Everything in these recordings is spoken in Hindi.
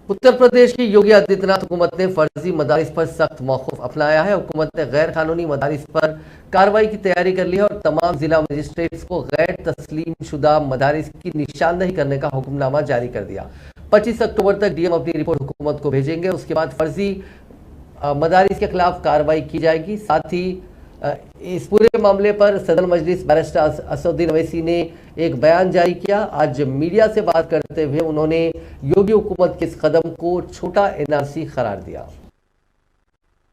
उत्तर प्रदेश की योगी आदित्यनाथ हुकूमत ने फर्जी मदारिस पर सख्त मौक़िफ़ अपनाया है। हुकूमत ने गैर कानूनी मदारिस पर कार्रवाई की तैयारी कर ली है और तमाम जिला मजिस्ट्रेट्स को गैर तस्लीम शुदा मदारिस की निशानदही करने का हुक्मनामा जारी कर दिया। 25 अक्टूबर तक डीएम अपनी रिपोर्ट हुकूमत को भेजेंगे। उसके बाद फर्जी मदारिस के खिलाफ कार्रवाई की जाएगी। साथ ही इस पूरे मामले पर सदर मजलिस बैरिस्टर असदुद्दीन ओवैसी ने एक बयान जारी किया। आज मीडिया से बात करते हुए उन्होंने योगी हुकूमत के इस कदम को छोटा एनआरसी करार दिया।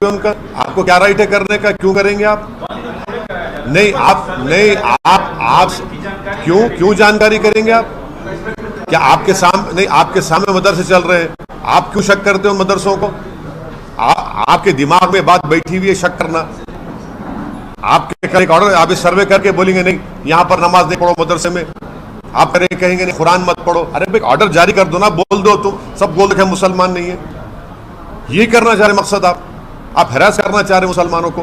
उनका आपको क्या राइट है करने का? क्यों करेंगे आप? नहीं आप क्यों जानकारी करेंगे आप? क्या आपके सामने नहीं, आपके सामने मदरसे चल रहे हैं, आप क्यों शक करते हो मदरसों को? आपके दिमाग में बात बैठी हुई है शक करना। आपके ऑर्डर, आप इस सर्वे करके बोलेंगे नहीं यहां पर नमाज नहीं पढ़ो मदरसे में, आप कहेंगे नहीं कुरान मत पढ़ो। अरे भाई ऑर्डर जारी कर दो ना, बोल दो तुम सब बोल रहे मुसलमान नहीं है। ये करना चाह रहे मकसद आप हैरास करना चाह रहे मुसलमानों को।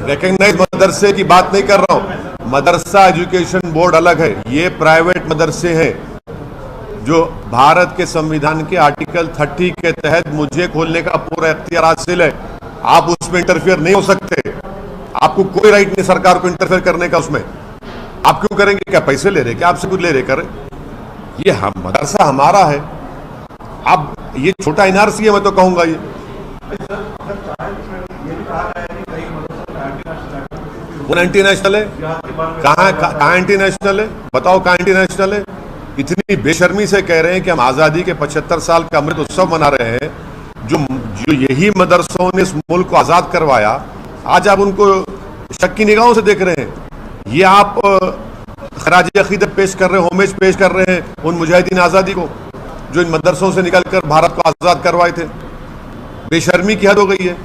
रिकग्नाइज मदरसे की बात नहीं कर रहा हूं, मदरसा एजुकेशन बोर्ड अलग है, ये प्राइवेट मदरसे हैं जो भारत के संविधान के आर्टिकल 30 के तहत मुझे खोलने का पूरा इख्तियार हासिल है। आप उसमें इंटरफेयर नहीं हो सकते, आपको कोई राइट नहीं सरकार को इंटरफेयर करने का। उसमें आप क्यों करेंगे? क्या पैसे ले रहे, क्या आपसे कुछ ले रहे? करें, ये हम मदरसा हमारा है। आप ये छोटा एनआरसी है, मैं तो कहूंगा ये वो एंटी नेशनल है। कहाँ एंटी नेशनल है? बताओ कहाँ एंटी नेशनल है? इतनी बेशर्मी से कह रहे हैं कि हम आजादी के 75 साल का अमृत उत्सव मना रहे हैं। जो यही मदरसों ने इस मुल्क को आजाद करवाया, आज आप उनको शक की निगाहों से देख रहे हैं। ये आप खराज अकीदत पेश कर रहे हैं, होमेज पेश कर रहे हैं उन मुजाहिदीन आज़ादी को जो इन मदरसों से निकलकर भारत को आज़ाद करवाए थे। बेशर्मी की हद हो गई है।